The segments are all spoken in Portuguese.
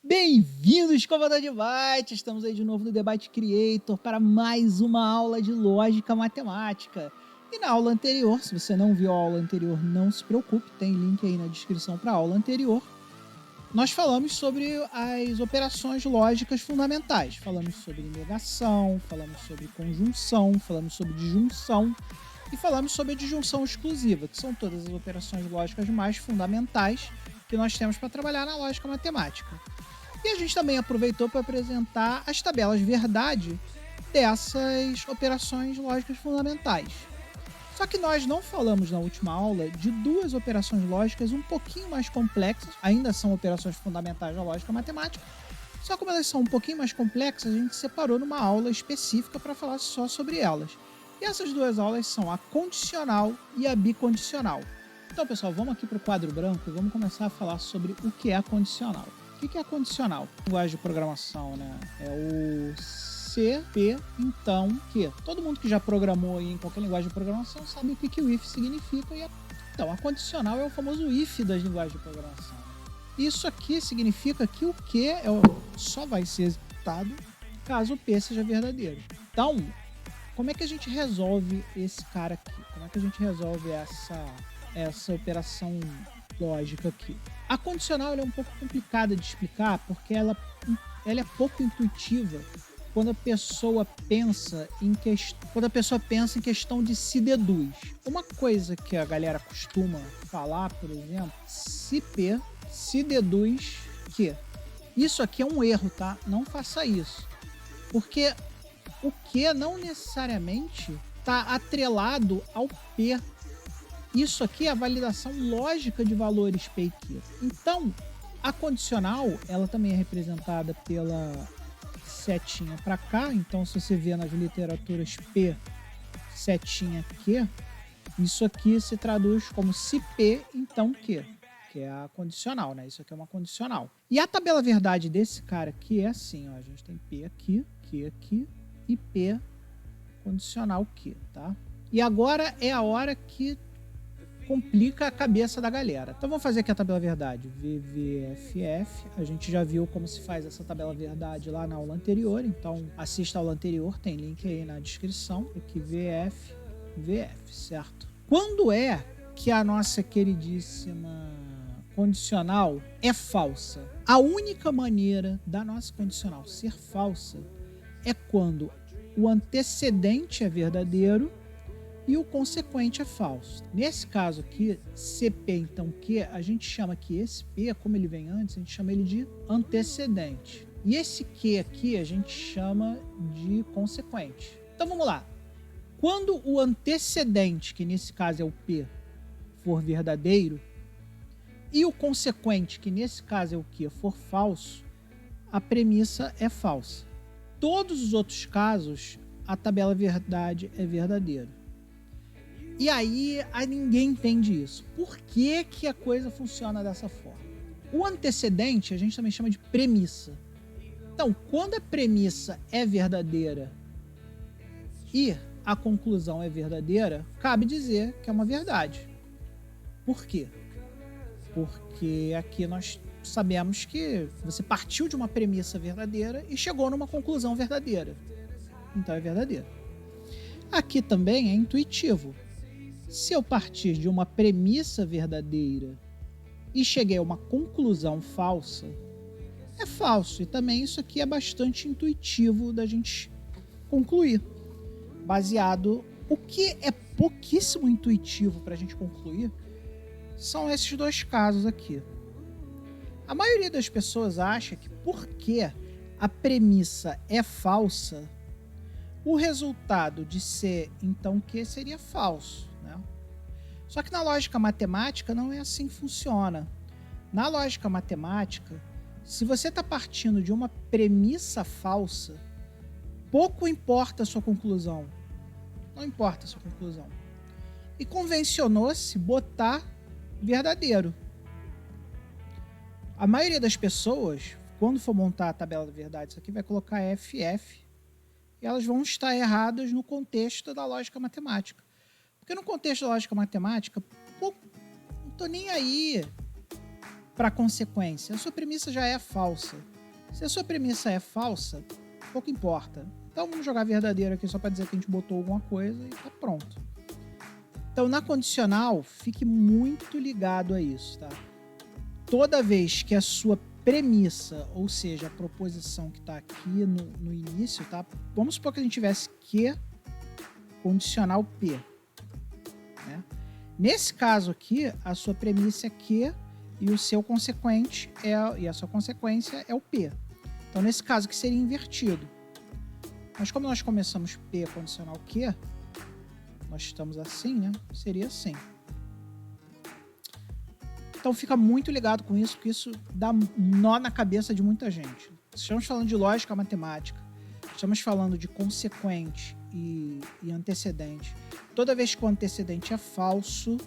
Bem-vindos, comandante Byte! Estamos aí de novo no Debate Creator para mais uma aula de lógica matemática. E na aula anterior, se você não viu a aula anterior, não se preocupe, tem link aí na descrição para a aula anterior. Nós falamos sobre as operações lógicas fundamentais. Falamos sobre negação, falamos sobre conjunção, falamos sobre disjunção e falamos sobre a disjunção exclusiva, que são todas as operações lógicas mais fundamentais que nós temos para trabalhar na lógica matemática. E a gente também aproveitou para apresentar as tabelas verdade dessas operações lógicas fundamentais. Só que nós não falamos na última aula de duas operações lógicas um pouquinho mais complexas, ainda são operações fundamentais da lógica matemática, só como elas são um pouquinho mais complexas, a gente separou numa aula específica para falar só sobre elas. E essas duas aulas são a condicional e a bicondicional. Então, pessoal, vamos aqui para o quadro branco e vamos começar a falar sobre o que é a condicional. O que é a condicional? Linguagem de programação, né? É o C, P, então, que. Todo mundo que já programou em qualquer linguagem de programação sabe o que o if significa. Então, a condicional é o famoso if das linguagens de programação. Isso aqui significa que o que só vai ser executado caso o P seja verdadeiro. Então, como é que a gente resolve esse cara aqui? Como é que a gente resolve essa operação lógica aqui? A condicional é um pouco complicada de explicar porque ela é pouco intuitiva quando a pessoa pensa em questão de se deduz. Uma coisa que a galera costuma falar, por exemplo, se P se deduz que. Isso aqui é um erro, tá? Não faça isso. Porque o que não necessariamente está atrelado ao P. Isso aqui é a validação lógica de valores P e Q. Então, a condicional, ela também é representada pela setinha para cá. Então, se você vê nas literaturas P, setinha Q, isso aqui se traduz como se P, então Q, que é a condicional, né? Isso aqui é uma condicional. E a tabela verdade desse cara aqui é assim, ó. A gente tem P aqui, Q aqui e P condicional Q, tá? E agora é a hora que complica a cabeça da galera. Então vamos fazer aqui a tabela verdade. VVFF. A gente já viu como se faz essa tabela verdade lá na aula anterior. Então assista a aula anterior, tem link aí na descrição. Aqui VF, VF, certo? Quando é que a nossa queridíssima condicional é falsa? A única maneira da nossa condicional ser falsa é quando o antecedente é verdadeiro e o consequente é falso. Nesse caso aqui, CP, então, Q, a gente chama que esse P, como ele vem antes, a gente chama ele de antecedente. E esse Q aqui a gente chama de consequente. Então vamos lá. Quando o antecedente, que nesse caso é o P, for verdadeiro, e o consequente, que nesse caso é o Q, for falso, a premissa é falsa. Todos os outros casos, a tabela verdade é verdadeira. E aí, ninguém entende isso. Por que que a coisa funciona dessa forma? O antecedente a gente também chama de premissa. Então, quando a premissa é verdadeira e a conclusão é verdadeira, cabe dizer que é uma verdade. Por quê? Porque aqui nós sabemos que você partiu de uma premissa verdadeira e chegou numa conclusão verdadeira. Então é verdadeiro. Aqui também é intuitivo. Se eu partir de uma premissa verdadeira e cheguei a uma conclusão falsa, é falso. E também isso aqui é bastante intuitivo da gente concluir. Baseado... O que é pouquíssimo intuitivo para a gente concluir são esses dois casos aqui. A maioria das pessoas acha que porque a premissa é falsa, o resultado de ser então Q seria falso. Só que na lógica matemática não é assim que funciona. Na lógica matemática, se você está partindo de uma premissa falsa, pouco importa a sua conclusão. Não importa a sua conclusão. E convencionou-se botar verdadeiro. A maioria das pessoas, quando for montar a tabela da verdade, isso aqui vai colocar FF, e elas vão estar erradas no contexto da lógica matemática. Porque no contexto da lógica matemática, pô, não tô nem aí para a consequência? A sua premissa já é falsa. Se a sua premissa é falsa, pouco importa. Então vamos jogar verdadeiro aqui só para dizer que a gente botou alguma coisa e tá pronto. Então na condicional, fique muito ligado a isso, tá? Toda vez que a sua premissa, ou seja, a proposição que está aqui no início, tá? Vamos supor que a gente tivesse Q condicional P, né? Nesse caso aqui, a sua premissa é Q e o seu consequente e a sua consequência é o P. Então, nesse caso que seria invertido. Mas como nós começamos P condicional Q, nós estamos assim, né? Seria assim. Então fica muito ligado com isso, porque isso dá nó na cabeça de muita gente. Estamos falando de lógica matemática, estamos falando de consequente e antecedente. Toda vez que o antecedente é falso,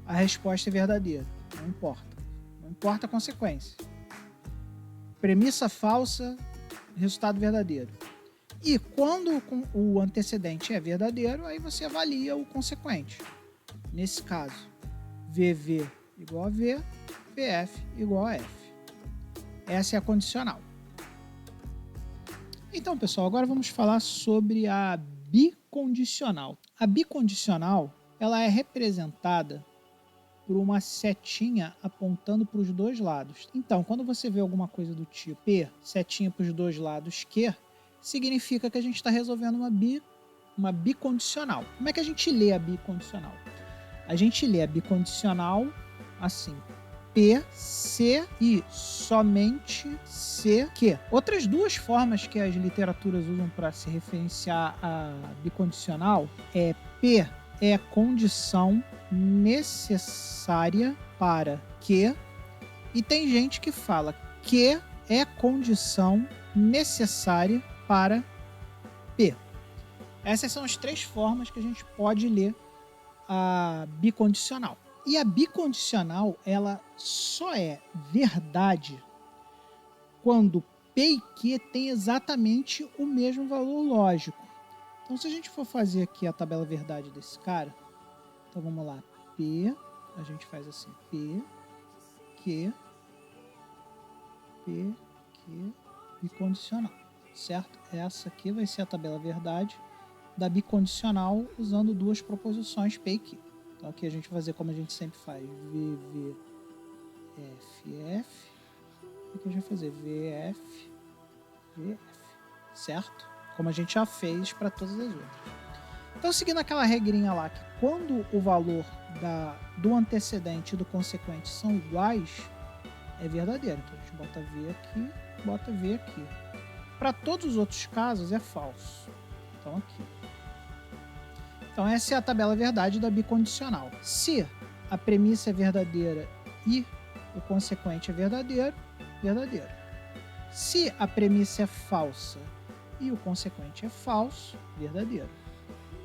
a resposta é verdadeira. Não importa. Não importa a consequência. Premissa falsa, resultado verdadeiro. E quando o antecedente é verdadeiro, aí você avalia o consequente. Nesse caso, VV igual a V, VF igual a F. Essa é a condicional. Então, pessoal, agora vamos falar sobre a bicondicional. A bicondicional, ela é representada por uma setinha apontando para os dois lados. Então, quando você vê alguma coisa do tipo P, setinha para os dois lados Q, significa que a gente está resolvendo uma bicondicional. Como é que a gente lê a bicondicional? A gente lê a bicondicional assim: P, C e somente C, Q. Outras duas formas que as literaturas usam para se referenciar a bicondicional é P é condição necessária para Q, e tem gente que fala Q é condição necessária para P. Essas são as três formas que a gente pode ler a bicondicional. E a bicondicional, ela só é verdade quando P e Q têm exatamente o mesmo valor lógico. Então, se a gente for fazer aqui a tabela verdade desse cara, então vamos lá, P, a gente faz assim, P, Q, bicondicional, certo? Essa aqui vai ser a tabela verdade da bicondicional usando duas proposições P e Q. Então aqui a gente vai fazer como a gente sempre faz, VV, F. Aqui a gente vai fazer VF, certo? Como a gente já fez para todas as outras. Então, seguindo aquela regrinha lá, que quando o valor do antecedente e do consequente são iguais, é verdadeiro. Então a gente bota V aqui, bota V aqui. Para todos os outros casos é falso. Então aqui. Então essa é a tabela verdade da bicondicional. Se a premissa é verdadeira e o consequente é verdadeiro, verdadeiro. Se a premissa é falsa e o consequente é falso, verdadeiro.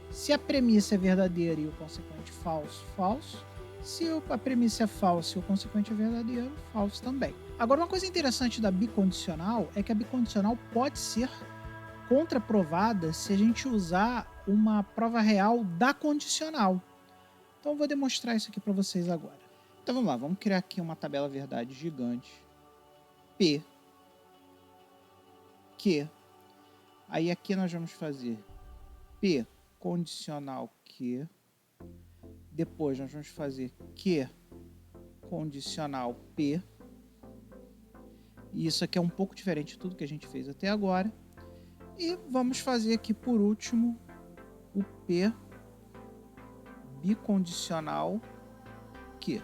Se a premissa é verdadeira e o consequente falso, falso. Se a premissa é falsa e o consequente é verdadeiro, falso também. Agora, uma coisa interessante da bicondicional é que a bicondicional pode ser contraprovada se a gente usar uma prova real da condicional. Então eu vou demonstrar isso aqui para vocês agora. Então vamos lá, vamos criar aqui uma tabela verdade gigante. P, Q. Aí aqui nós vamos fazer P condicional Q. Depois nós vamos fazer Q condicional P. E isso aqui é um pouco diferente de tudo que a gente fez até agora. E vamos fazer aqui por último o P bicondicional Q.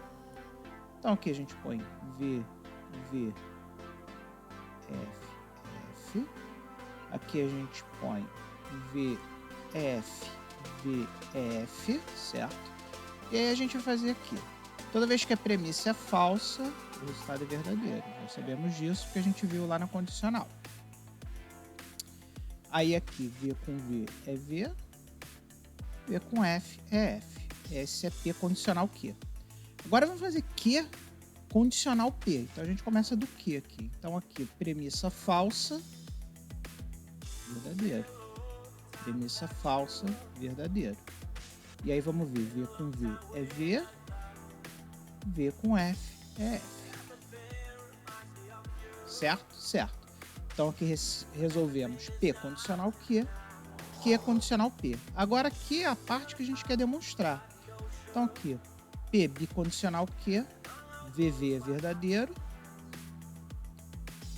Então aqui a gente põe V, F. Aqui a gente põe V, F, certo? E aí a gente vai fazer aqui. Toda vez que a premissa é falsa, o resultado é verdadeiro. Já sabemos disso porque a gente viu lá na condicional. Aí aqui, V com V é V, V com F é F. Esse é P condicional Q. Agora vamos fazer Q condicional P. Então a gente começa do Q aqui. Então aqui, premissa falsa, verdadeiro. Premissa falsa, verdadeiro. E aí vamos ver, V com V é V, V com F Certo? Certo. Então aqui resolvemos P condicional Q condicional P. Agora aqui é a parte que a gente quer demonstrar. Então aqui, P bicondicional Q, VV é verdadeiro,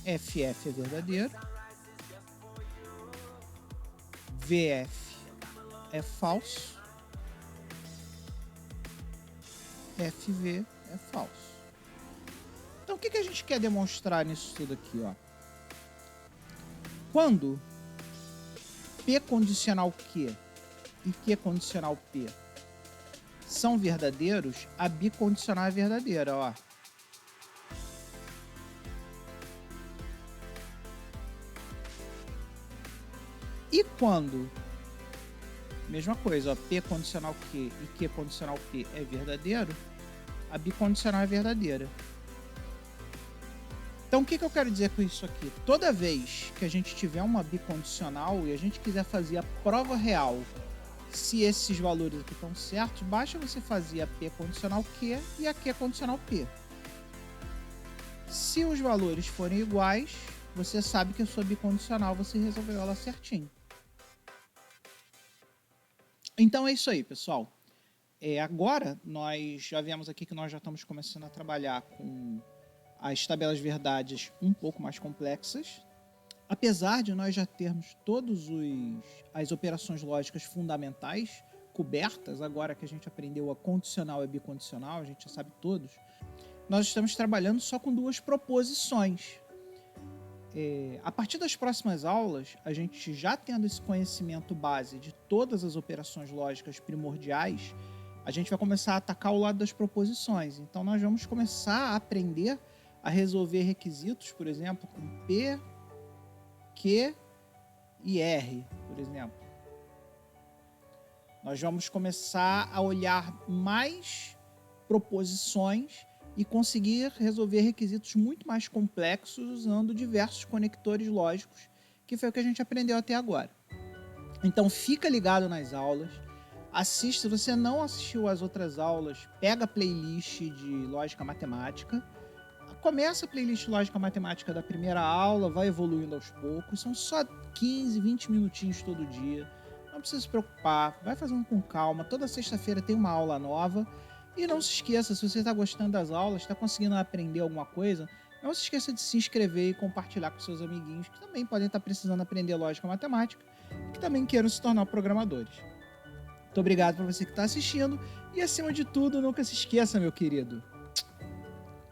FF é verdadeiro, VF é falso, FV é falso. Então o que a gente quer demonstrar nisso tudo aqui, ó? Quando P condicional Q e Q condicional P são verdadeiros, a bicondicional é verdadeira, ó. E quando, mesma coisa, ó, P condicional Q e Q condicional P é verdadeiro, a bicondicional é verdadeira. Então, o que eu quero dizer com isso aqui? Toda vez que a gente tiver uma bicondicional e a gente quiser fazer a prova real se esses valores aqui estão certos, basta você fazer a P condicional Q e a Q condicional P. Se os valores forem iguais, você sabe que a sua bicondicional você resolveu ela certinho. Então é isso aí, pessoal. Agora, nós já vemos aqui que nós já estamos começando a trabalhar com as tabelas verdades um pouco mais complexas. Apesar de nós já termos todas as operações lógicas fundamentais cobertas, agora que a gente aprendeu a condicional e bicondicional, a gente já sabe todos, nós estamos trabalhando só com duas proposições. A partir das próximas aulas, a gente já tendo esse conhecimento base de todas as operações lógicas primordiais, a gente vai começar a atacar o lado das proposições. Então nós vamos começar a aprender a resolver requisitos, por exemplo, com P, Q e R, por exemplo. Nós vamos começar a olhar mais proposições e conseguir resolver requisitos muito mais complexos usando diversos conectores lógicos, que foi o que a gente aprendeu até agora. Então fica ligado nas aulas, assiste. Se você não assistiu às outras aulas, pega a playlist de Lógica Matemática, começa a playlist Lógica Matemática da primeira aula, vai evoluindo aos poucos, são só 15, 20 minutinhos todo dia, não precisa se preocupar, vai fazendo com calma, toda sexta-feira tem uma aula nova. E não se esqueça, se você está gostando das aulas, está conseguindo aprender alguma coisa, não se esqueça de se inscrever e compartilhar com seus amiguinhos que também podem estar precisando aprender lógica matemática e que também queiram se tornar programadores. Muito obrigado para você que está assistindo e, acima de tudo, nunca se esqueça, meu querido.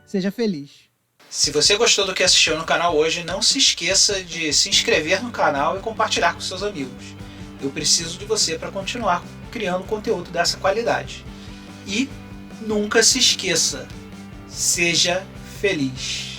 Seja feliz. Se você gostou do que assistiu no canal hoje, não se esqueça de se inscrever no canal e compartilhar com seus amigos. Eu preciso de você para continuar criando conteúdo dessa qualidade. E nunca se esqueça, seja feliz.